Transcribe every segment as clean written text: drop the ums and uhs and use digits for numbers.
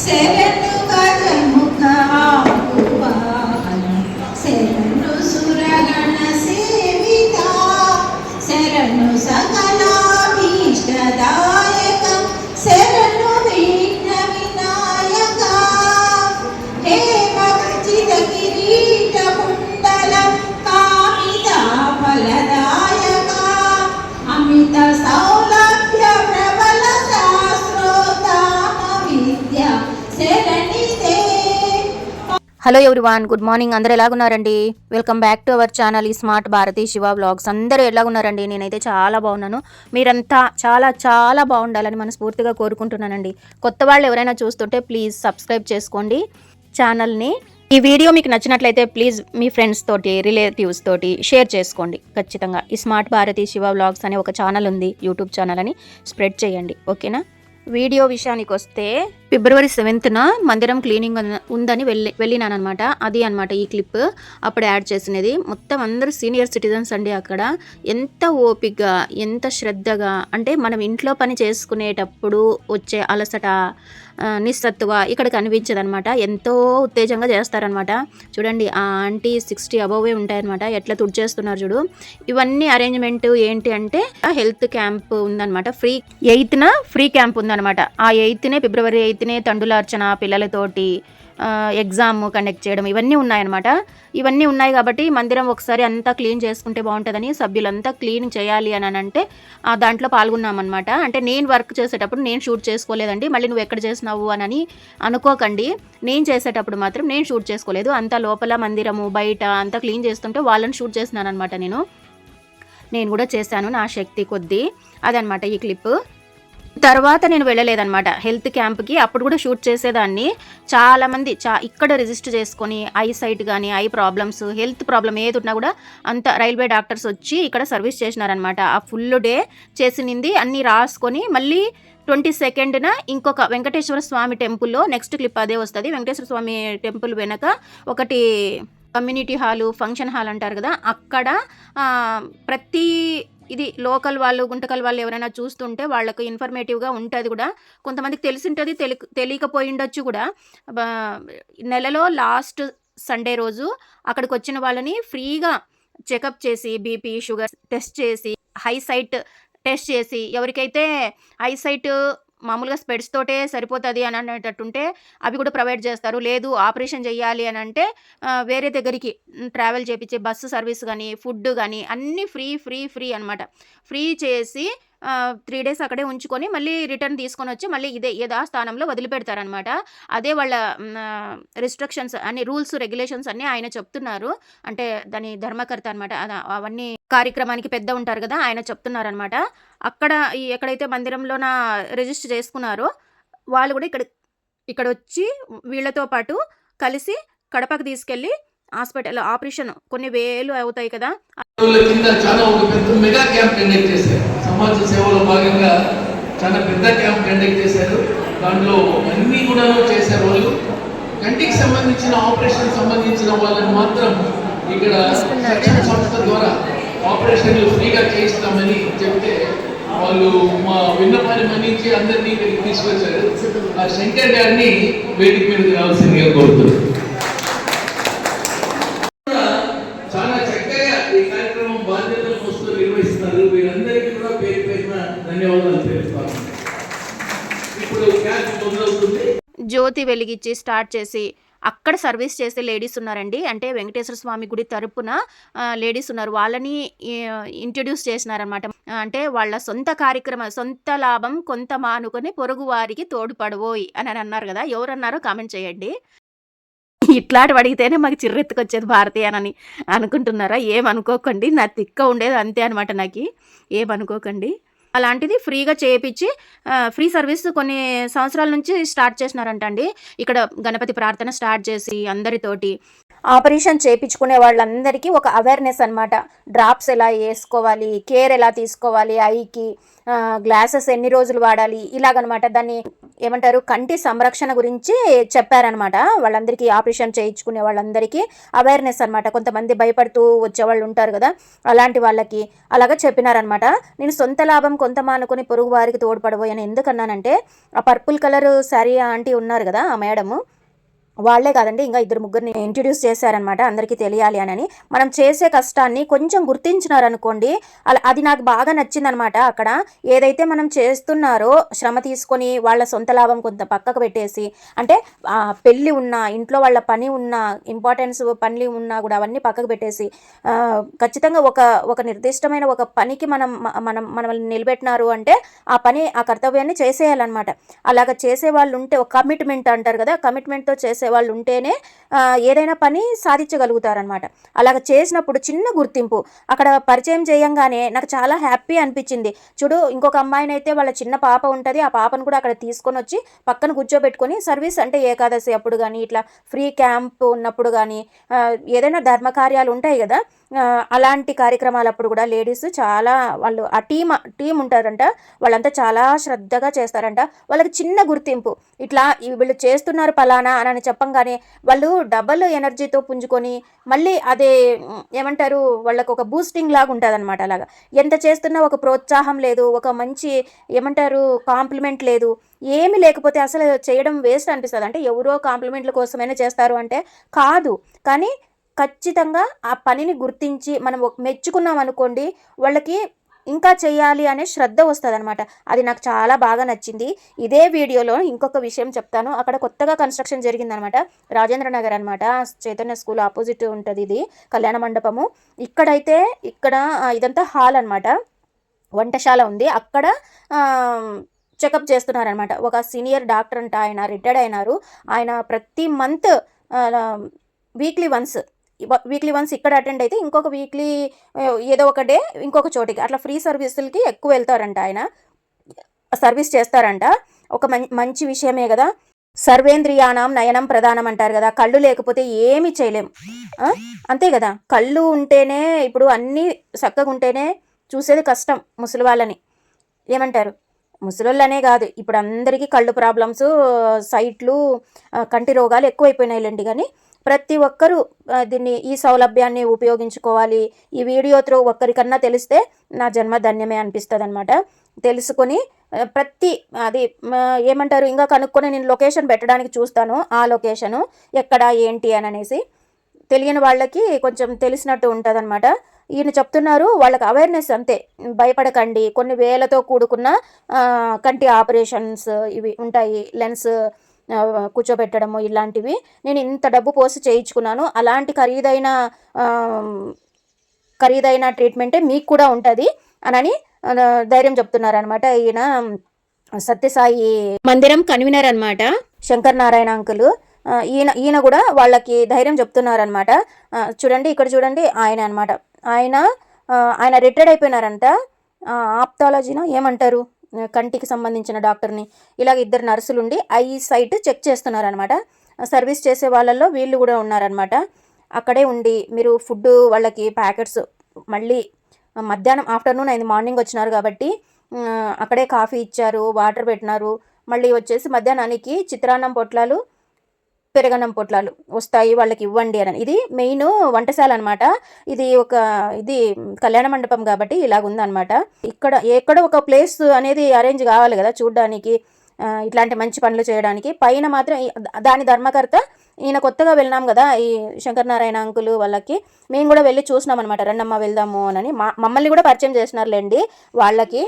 శరణు గజముఖ ఆకువాహనం శరణు సురగణ సేవిత శరణు సకలాభీష్టదాయకం శరణు విఘ్న వినాయక హే భక్తిద కిరీట కుండలం కామిత ఫలదాయక అమిత సౌలభ్య ప్రబల శాస్త్రోత్తమ విద్య శరణిదే. Hello everyone, good morning. అందరూ ఎలాగున్నారండి? Welcome back to our channel ఈ స్మార్ట్ భారతి శివ వ్లాగ్స్. అందరూ ఎలాగున్నారండి? నేనైతే చాలా బాగున్నాను. మీరంతా చాలా చాలా బాగుండాలని మనస్ఫూర్తిగా కోరుకుంటున్నానండి. కొత్త వాళ్ళు ఎవరైనా చూస్తుంటే ప్లీజ్ సబ్స్క్రైబ్ చేసుకోండి ఛానల్ని. ఈ వీడియో మీకు నచ్చినట్లయితే ప్లీజ్ మీ ఫ్రెండ్స్ తోటి, రిలేటివ్స్ తోటి షేర్ చేసుకోండి ఖచ్చితంగా. ఈ స్మార్ట్ భారతి శివ వ్లాగ్స్ అనే ఒక ఛానల్ ఉంది, యూట్యూబ్ ఛానల్, అని స్ప్రెడ్ చేయండి, ఓకేనా? వీడియో విషయానికి వస్తే ఫిబ్రవరి 7th మందిరం క్లీనింగ్ ఉందని వెళ్ళినానమాట. అది అనమాట ఈ క్లిప్ అప్పుడు యాడ్ చేసినది. మొత్తం అందరూ సీనియర్ సిటిజన్స్ అండి. అక్కడ ఎంత ఓపికగా, ఎంత శ్రద్ధగా, అంటే మనం ఇంట్లో పని చేసుకునేటప్పుడు వచ్చే అలసట, నిస్సత్తువ ఇక్కడ కనిపించదనమాట. ఎంతో ఉత్తేజంగా చేస్తారనమాట. చూడండి, ఆ ఆంటీ 60 అబోవే ఉంటాయన్నమాట. ఎట్లా తుడిచేస్తున్నారు చూడు. ఇవన్నీ అరేంజ్మెంట్ ఏంటి అంటే హెల్త్ క్యాంప్ ఉందన్నమాట. 8th ఫ్రీ క్యాంప్ ఉందన్నమాట. ఆ 8th ఫిబ్రవరి 8th తండులార్చన పిల్లలతోటి ఎగ్జామ్ కండక్ట్ చేయడం ఇవన్నీ ఉన్నాయన్నమాట. ఇవన్నీ ఉన్నాయి కాబట్టి మందిరం ఒకసారి అంతా క్లీన్ చేసుకుంటే బాగుంటుందని సభ్యులంతా క్లీన్ చేయాలి అని అంటే దాంట్లో పాల్గొన్నామన్నమాట. అంటే నేను వర్క్ చేసేటప్పుడు నేను షూట్ చేసుకోలేదండి. మళ్ళీ నువ్వు ఎక్కడ చేసినావు అని అనుకోకండి. నేను చేసేటప్పుడు మాత్రం నేను షూట్ చేసుకోలేదు. అంతా లోపల మందిరము బయట అంతా క్లీన్ చేస్తుంటే వాళ్ళని షూట్ చేసినాను అనమాట. నేను కూడా చేశాను నా శక్తి కొద్దీ. అదనమాట ఈ క్లిప్. తర్వాత నేను వెళ్ళలేదన్నమాట హెల్త్ క్యాంప్కి. అప్పుడు కూడా షూట్ చేసేదాన్ని. చాలామంది ఇక్కడ రిజిస్టర్ చేసుకొని ఐ సైట్ కానీ, ఐ ప్రాబ్లమ్స్, హెల్త్ ప్రాబ్లం ఏది ఉన్నా కూడా అంత రైల్వే డాక్టర్స్ వచ్చి ఇక్కడ సర్వీస్ చేసినారనమాట. ఆ ఫుల్ డే చేసినింది అన్నీ రాసుకొని మళ్ళీ 22nd ఇంకొక వెంకటేశ్వర స్వామి టెంపుల్లో నెక్స్ట్ క్లిప్ అదే వస్తుంది. వెంకటేశ్వర స్వామి టెంపుల్ వెనక ఒకటి కమ్యూనిటీ హాలు, ఫంక్షన్ హాల్ అంటారు కదా, అక్కడ ప్రతి ఇది లోకల్ వాళ్ళు, గుంటకల్ వాళ్ళు ఎవరైనా చూస్తుంటే వాళ్ళకు ఇన్ఫర్మేటివ్గా ఉంటుంది కూడా. కొంతమందికి తెలిసి ఉంటుంది, తెలియకపోయి ఉండొచ్చు కూడా. నెలలో లాస్ట్ సండే రోజు అక్కడికి వచ్చిన వాళ్ళని ఫ్రీగా చెకప్ చేసి, బీపీ, షుగర్ టెస్ట్ చేసి, హైసైట్ టెస్ట్ చేసి, ఎవరికైతే హైసైట్ మామూలుగా స్పెడ్స్ తోటే సరిపోతుంది అని అనేటట్టుంటే అవి కూడా ప్రొవైడ్ చేస్తారు. లేదు ఆపరేషన్ చేయాలి అని అంటే వేరే దగ్గరికి ట్రావెల్ చేయించే బస్సు సర్వీస్ కానీ, ఫుడ్ కానీ అన్నీ ఫ్రీ అనమాట. ఫ్రీ చేసి 3 days అక్కడే ఉంచుకొని మళ్ళీ రిటర్న్ తీసుకొని వచ్చి మళ్ళీ ఇదే యథాస్థానంలో వదిలిపెడతారనమాట. అదే వాళ్ళ రిస్ట్రిక్షన్స్ అన్ని, రూల్స్ రెగ్యులేషన్స్ అన్నీ ఆయన చెప్తున్నారు. అంటే దాని ధర్మకర్త అనమాట. అవన్నీ కార్యక్రమానికి పెద్ద ఉంటారు కదా, ఆయన చెప్తున్నారనమాట. అక్కడ ఎక్కడైతే మందిరంలోన రిజిస్టర్ చేసుకున్నారో వాళ్ళు కూడా ఇక్కడ వచ్చి వీళ్ళతో పాటు కలిసి కడపకు తీసుకెళ్ళి హాస్పిటల్ ఆపరేషన్ కొన్ని వేలు అవుతాయి కదా. మెగా క్యాంప్ కండక్ట్ చేశారు. సమాజ సేవలో భాగంగా చాలా పెద్ద క్యాంప్ కండక్ట్ చేశారు. దాంట్లో అన్ని కూడా చేశారు. వాళ్ళు కంటికి సంబంధించిన ఆపరేషన్ సంబంధించిన వాళ్ళని మాత్రం ఇక్కడ సంస్థ ద్వారా ఆపరేషన్లు ఫ్రీగా చేయిస్తామని చెప్తే వాళ్ళు మా విన్నపాన్ని మన్నించి అందరినీ ఇక్కడికి తీసుకొచ్చారు. ఆ శంకర్ గారిని వేదిక మీదకి రావాల్సిందిగా కోరుతున్నారు. చాలా చక్కగా ఈ కార్యక్రమం బాధ్యతలు మోస్తూ నిర్వహిస్తున్నారు. వీరందరికీ కూడా పేరు పేరున ధన్యవాదాలు తెలుపుతాను. ఇప్పుడు క్యాంప్ మొదలవుతుంది. జ్యోతి వెలిగించి స్టార్ట్ చేసి అక్కడ సర్వీస్ చేసే లేడీస్ ఉన్నారండి. అంటే వెంకటేశ్వర స్వామి గుడి తరపున లేడీస్ ఉన్నారు. వాళ్ళని ఇంట్రడ్యూస్ చేసినారనమాట. అంటే వాళ్ళ సొంత కార్యక్రమం, సొంత లాభం కొంత మానుకొని పొరుగు వారికి తోడ్పడవోయ్ అని అన్నారు కదా. ఎవరన్నారో కామెంట్ చేయండి. ఇట్లాంటివి అడిగితేనే మాకు చిర్రెత్తుకొచ్చేది భారతి అని అనుకుంటున్నారా? ఏమనుకోకండి, నా తిక్క ఉండేది అంతే అనమాట. నాకు ఏమనుకోకండి. అలాంటిది ఫ్రీగా చేయించి ఫ్రీ సర్వీస్ కొన్ని సంవత్సరాల నుంచి స్టార్ట్ చేసినారంట అండి. ఇక్కడ గణపతి ప్రార్థన స్టార్ట్ చేసి అందరితోటి ఆపరేషన్ చేయించుకునే వాళ్ళందరికీ ఒక అవేర్నెస్ అనమాట. డ్రాప్స్ ఎలా వేసుకోవాలి, కేర్ ఎలా తీసుకోవాలి, ఐకి గ్లాసెస్ ఎన్ని రోజులు వాడాలి, ఇలాగనమాట. దాన్ని ఏమంటారు, కంటి సంరక్షణ గురించి చెప్పారనమాట. వాళ్ళందరికీ ఆపరేషన్ చేయించుకునే వాళ్ళందరికీ అవేర్నెస్ అనమాట. కొంతమంది భయపడుతూ వచ్చేవాళ్ళు ఉంటారు కదా, అలాంటి వాళ్ళకి అలాగా చెప్పినారనమాట. నేను సొంత లాభం కొంత మానుకొని పొరుగు వారికి తోడ్పడబోయని ఎందుకన్నానంటే, ఆ పర్పుల్ కలర్ శారీ ఆంటీ ఉన్నారు కదా, ఆ మేడము వాళ్లే కాదండి, ఇంకా 2-3 ఇంట్రడ్యూస్ చేశారనమాట, అందరికీ తెలియాలి అని. మనం చేసే కష్టాన్ని కొంచెం గుర్తించినారనుకోండి, అది నాకు బాగా నచ్చిందనమాట. అక్కడ ఏదైతే మనం చేస్తున్నారో శ్రమ తీసుకొని వాళ్ళ సొంత లాభం కొంత పక్కకు పెట్టేసి, అంటే పెళ్ళి ఉన్నా, ఇంట్లో వాళ్ళ పని ఉన్నా, ఇంపార్టెన్స్ పని ఉన్నా కూడా అవన్నీ పక్కకు పెట్టేసి ఖచ్చితంగా ఒక నిర్దిష్టమైన ఒక పనికి మనల్ని నిలబెట్టినారు అంటే ఆ పని, ఆ కర్తవ్యాన్ని చేసేయాలన్నమాట. అలాగ చేసేవాళ్ళు ఉంటే, ఒక కమిట్మెంట్ అంటారు కదా, కమిట్మెంట్తో చేసే వాళ్ళు ఉంటేనే ఏదైనా పని సాధించగలుగుతారనమాట. అలాగ చేసినప్పుడు చిన్న గుర్తింపు అక్కడ పరిచయం చేయంగానే నాకు చాలా హ్యాపీ అనిపించింది. చూడు, ఇంకొక అమ్మాయినైతే వాళ్ళ చిన్న పాప ఉంటుంది, ఆ పాపను కూడా అక్కడ తీసుకొని వచ్చి పక్కన కూర్చోబెట్టుకొని సర్వీస్, అంటే ఏకాదశి అప్పుడు కానీ, ఇట్లా ఫ్రీ క్యాంప్ ఉన్నప్పుడు కానీ, ఏదైనా ధర్మకార్యాలు ఉంటాయి కదా, అలాంటి కార్యక్రమాలప్పుడు కూడా లేడీస్ చాలా, వాళ్ళు ఆ టీం ఉంటారంట, వాళ్ళంతా చాలా శ్రద్ధగా చేస్తారంట. వాళ్ళకి చిన్న గుర్తింపు, ఇట్లా వీళ్ళు చేస్తున్నారు పలానా అని చెప్పంగానే వాళ్ళు డబల్ ఎనర్జీతో పుంజుకొని మళ్ళీ అదే ఏమంటారు, వాళ్ళకు ఒక బూస్టింగ్ లాగా ఉంటుంది అనమాట. అలాగా ఎంత చేస్తున్నా ఒక ప్రోత్సాహం లేదు, ఒక మంచి ఏమంటారు కాంప్లిమెంట్ లేదు, ఏమి లేకపోతే అసలు చేయడం వేస్ట్ అనిపిస్తుంది. అంటే ఎవరో కాంప్లిమెంట్ల కోసమైనా చేస్తారు అంటే కాదు, కానీ ఖచ్చితంగా ఆ పనిని గుర్తించి మనం మెచ్చుకున్నాం అనుకోండి, వాళ్ళకి ఇంకా చేయాలి అనే శ్రద్ధ వస్తుంది అనమాట. అది నాకు చాలా బాగా నచ్చింది. ఇదే వీడియోలో ఇంకొక విషయం చెప్తాను. అక్కడ కొత్తగా కన్స్ట్రక్షన్ జరిగిందనమాట, రాజేంద్ర నగర్ అనమాట, చైతన్య స్కూల్ ఆపోజిట్ ఉంటుంది ఇది కళ్యాణ మండపము. ఇక్కడ ఇదంతా హాల్ అనమాట, వంటశాల ఉంది అక్కడ. చెకప్ చేస్తున్నారనమాట. ఒక సీనియర్ డాక్టర్ అంట, ఆయన రిటైర్డ్ అయినారు. ఆయన ప్రతి మంత్ వీక్లీ వన్స్ ఇక్కడ అటెండ్ అయితే ఇంకొక వీక్లీ ఏదో ఒక డే ఇంకొక చోటికి, అట్లా ఫ్రీ సర్వీసులకి ఎక్కువ వెళ్తారంట. ఆయన సర్వీస్ చేస్తారంట. ఒక మంచి విషయమే కదా. సర్వేంద్రియానం నయనం ప్రధానం అంటారు కదా, కళ్ళు లేకపోతే ఏమీ చేయలేం, అంతే కదా. కళ్ళు ఉంటేనే, ఇప్పుడు అన్నీ చక్కగా ఉంటేనే చూసేది కష్టం ముసలి వాళ్ళని, ఏమంటారు. ముసలోళ్ళనే కాదు, ఇప్పుడు అందరికీ కళ్ళు ప్రాబ్లమ్స్, సైట్లు, కంటి రోగాలు ఎక్కువైపోయినాయిలేండి. కానీ ప్రతి ఒక్కరూ ఈ సౌలభ్యాన్ని ఉపయోగించుకోవాలి. ఈ వీడియో త్రూ ఒక్కరికన్నా తెలిస్తే నా జన్మ ధన్యమే అనిపిస్తుంది అనమాట. తెలుసుకొని అది ఏమంటారు, ఇంకా కనుక్కొని నేను లొకేషన్ పెట్టడానికి చూస్తాను, ఆ లొకేషను ఎక్కడ ఏంటి అని అనేసి. తెలియని వాళ్ళకి కొంచెం తెలిసినట్టు ఉంటుంది అనమాట. ఈయన చెప్తున్నారు, వాళ్ళకి అవేర్నెస్ అంతే, భయపడకండి. కొన్ని వేలతో కూడుకున్న కంటి ఆపరేషన్స్ ఇవి ఉంటాయి, లెన్స్ కూర్చోబెట్టడము ఇలాంటివి. నేను ఇంత డబ్బు పోసి చేయించుకున్నాను, అలాంటి ఖరీదైన ట్రీట్మెంటే మీకు కూడా ఉంటుంది అని ధైర్యం చెప్తున్నారనమాట. ఈయన సత్యసాయి మందిరం కన్వీనర్ అనమాట, శంకర్ నారాయణ అంకులు. ఈయన కూడా వాళ్ళకి ధైర్యం చెప్తున్నారనమాట. చూడండి, ఇక్కడ చూడండి, ఆయన అనమాట. ఆయన రిటైర్డ్ అయిపోయినారంట. ఆప్థాలజీనో ఏమంటారు, కంటికి సంబంధించిన డాక్టర్ని. ఇలాగ 2 నర్సులు ఉండి ఐ సైట్ చెక్ చేస్తున్నారనమాట. సర్వీస్ చేసే వాళ్ళల్లో వీళ్ళు కూడా ఉన్నారనమాట. అక్కడే ఉండి మీరు ఫుడ్ వాళ్ళకి ప్యాకెట్స్, మళ్ళీ మధ్యాహ్నం ఆఫ్టర్నూన్ అయింది, మార్నింగ్ వచ్చినారు కాబట్టి అక్కడే కాఫీ ఇచ్చారు, వాటర్ పెట్టినారు. మళ్ళీ వచ్చేసి మధ్యాహ్నానికి చిత్రాన్నం పొట్లాలు, పెరగన్నం పొట్లాలు వస్తాయి, వాళ్ళకి ఇవ్వండి అని. ఇది మెయిన్ వంటశాల అనమాట. ఇది కళ్యాణ మండపం కాబట్టి ఇలాగుందనమాట. ఎక్కడ ఒక ప్లేస్ అనేది అరేంజ్ కావాలి కదా చూడడానికి, ఇట్లాంటి మంచి పనులు చేయడానికి. పైన మాత్రం దాని ధర్మకర్త ఈయన కొత్తగా వెళ్ళినాం కదా, ఈ శంకర్ నారాయణ అంకులు వాళ్ళకి మేము కూడా వెళ్ళి చూసినాం అనమాట. రండమ్మ వెళ్దాము అని మమ్మల్ని కూడా పరిచయం చేసినారులేండి వాళ్ళకి,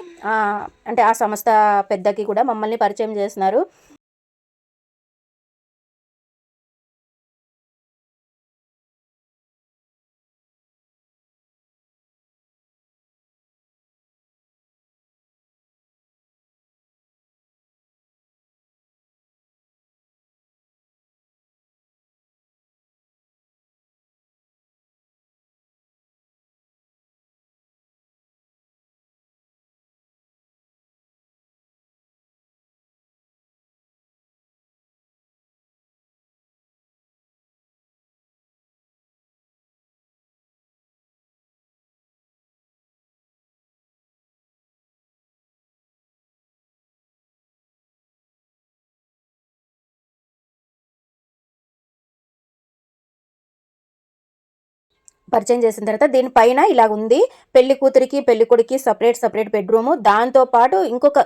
అంటే ఆ సంస్థ పెద్దకి కూడా మమ్మల్ని పరిచయం చేసినారు. పరిచయం చేసిన తర్వాత దీనిపైన ఇలాగ ఉంది. పెళ్లి కూతురికి పెళ్లి కొడుకి సపరేట్ బెడ్రూము, దాంతోపాటు ఇంకొక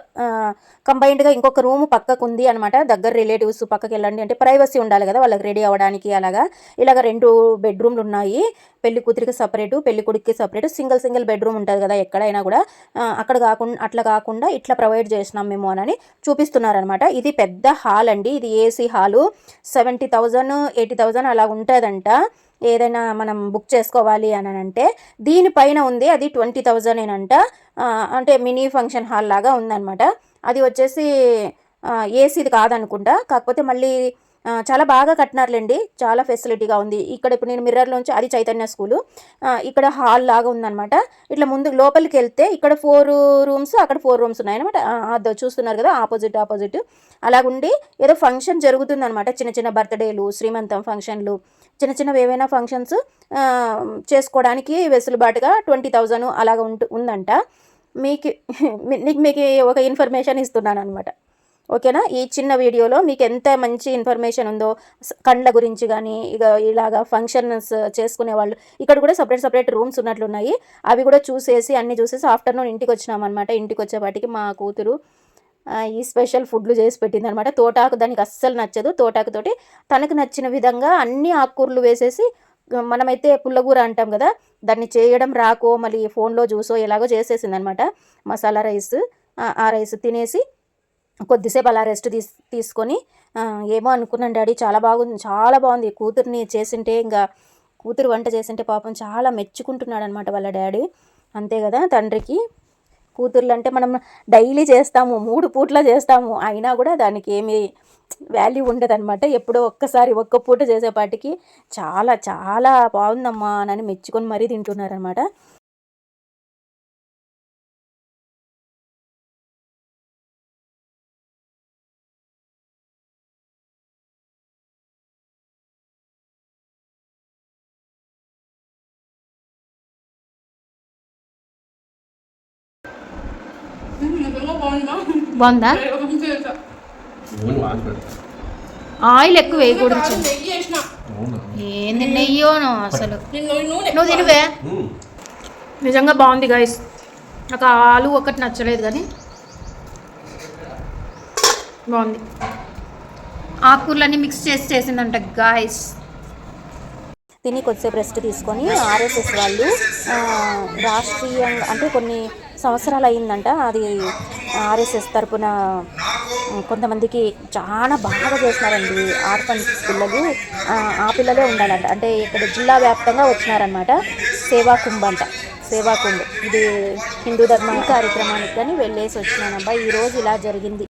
కంబైన్డ్గా ఇంకొక రూము పక్కకు ఉంది అనమాట. దగ్గర రిలేటివ్స్ పక్కకి వెళ్ళండి అంటే ప్రైవసీ ఉండాలి కదా వాళ్ళకి రెడీ అవ్వడానికి. ఇలాగ 2 బెడ్రూమ్లు ఉన్నాయి. పెళ్లి కూతురికి సపరేటు, పెళ్లి కొడుక్కి సపరేటు, సింగిల్ బెడ్రూమ్ ఉంటుంది కదా ఎక్కడైనా కూడా. అట్లా కాకుండా ఇట్లా ప్రొవైడ్ చేసినాం మేము అని చూపిస్తున్నారనమాట. ఇది పెద్ద హాల్ అండి. ఇది ఏసీ హాలు. 70,000 80,000 అలా ఉంటుందంట ఏదైనా మనం బుక్ చేసుకోవాలి అని అంటే. దీనిపైన ఉంది అది 20,000 అంట. అంటే మినీ ఫంక్షన్ హాల్ లాగా ఉందన్నమాట. అది వచ్చేసి ఏసీది కాదనుకుంటా. కాకపోతే మళ్ళీ చాలా బాగా కట్టినారులేండి, చాలా ఫెసిలిటీగా ఉంది. ఇక్కడ ఇప్పుడు నేను మిర్రర్లోంచి అది చైతన్య స్కూలు, ఇక్కడ హాల్ లాగా ఉందన్నమాట. ఇట్లా ముందు లోపలికి వెళ్తే ఇక్కడ 4 రూమ్స్, అక్కడ 4 రూమ్స్ ఉన్నాయన్నమాట. అదో చూస్తున్నారు కదా ఆపోజిట్ అలాగుండి ఏదో ఫంక్షన్ జరుగుతుందన్నమాట. చిన్న బర్త్డేలు, శ్రీమంతం ఫంక్షన్లు, చిన్నవి ఏవైనా ఫంక్షన్స్ చేసుకోవడానికి వెసులుబాటుగా 20,000 అలాగ ఉందంట. మీకు ఒక ఇన్ఫర్మేషన్ ఇస్తున్నాను అనమాట. ఓకేనా? ఈ చిన్న వీడియోలో మీకు ఎంత మంచి ఇన్ఫర్మేషన్ ఉందో కండ్ల గురించి కానీ, ఇలాగా ఫంక్షన్స్ చేసుకునే వాళ్ళు ఇక్కడ కూడా సపరేట్ రూమ్స్ ఉన్నట్లున్నాయి. అవి కూడా అన్నీ చూసేసి ఆఫ్టర్నూన్ ఇంటికి వచ్చినామన్నమాట. ఇంటికి వచ్చేపాటికి మా కూతురు ఈ స్పెషల్ ఫుడ్లు చేసి పెట్టింది అనమాట. తోటాకు దానికి అస్సలు నచ్చదు. తోటాకుతోటి తనకు నచ్చిన విధంగా అన్ని ఆకుకూరలు వేసేసి, మనమైతే పుల్లగూర అంటాం కదా, దాన్ని చేయడం రాకో మళ్ళీ ఫోన్లో చూసో ఎలాగో చేసేసింది అనమాట. మసాలా రైస్, ఆ రైస్ తినేసి కొద్దిసేపు అలా రెస్ట్ తీసుకొని ఏమో అనుకున్నాను డాడీ, చాలా బాగుంది కూతుర్ని చేసింటే. ఇంకా కూతురు వంట చేసింటే పాపం చాలా మెచ్చుకుంటున్నాడు అనమాట వాళ్ళ డాడీ. అంతే కదా, తండ్రికి కూతుర్లు అంటే మనం డైలీ చేస్తాము, 3 పూట్ల చేస్తాము, అయినా కూడా దానికి ఏమీ వాల్యూ ఉండదు అనమాట. ఎప్పుడో ఒక్కసారి ఒక్క పూట చేసేపాటికి చాలా బాగుందమ్మా అని మెచ్చుకొని మరీ తింటున్నారనమాట. బాగుందా? ఆయిల్ ఎక్కువ వేయకూడదు. ఏంది నెయ్యోను అసలు, నువ్వు తినువే. నిజంగా బాగుంది గాయస్. నాకు ఆలు ఒకటి నచ్చలేదు కానీ బాగుంది. ఆకుకూరలన్నీ మిక్స్ చేసిందంట గాయస్. తిని కొద్దిసేపు రెస్ట్ తీసుకొని ఆర్ఎస్ఎస్ వాళ్ళు రాష్ట్రీయంగా అంటే కొన్ని సంవత్సరాలు అయిందంట, అది ఆర్ఎస్ఎస్ తరపున కొంతమందికి చాలా బాగా చేసినారండి. ఆర్ఫన్ పిల్లలు, ఆ పిల్లలే ఉండాలంట. అంటే ఇక్కడ జిల్లా వ్యాప్తంగా వచ్చినారనమాట. సేవా కుంభ్ ఇది హిందూ ధర్మ కార్యక్రమానికి కానీ వెళ్ళేసి వచ్చినానబ్బా. ఈరోజు ఇలా జరిగింది.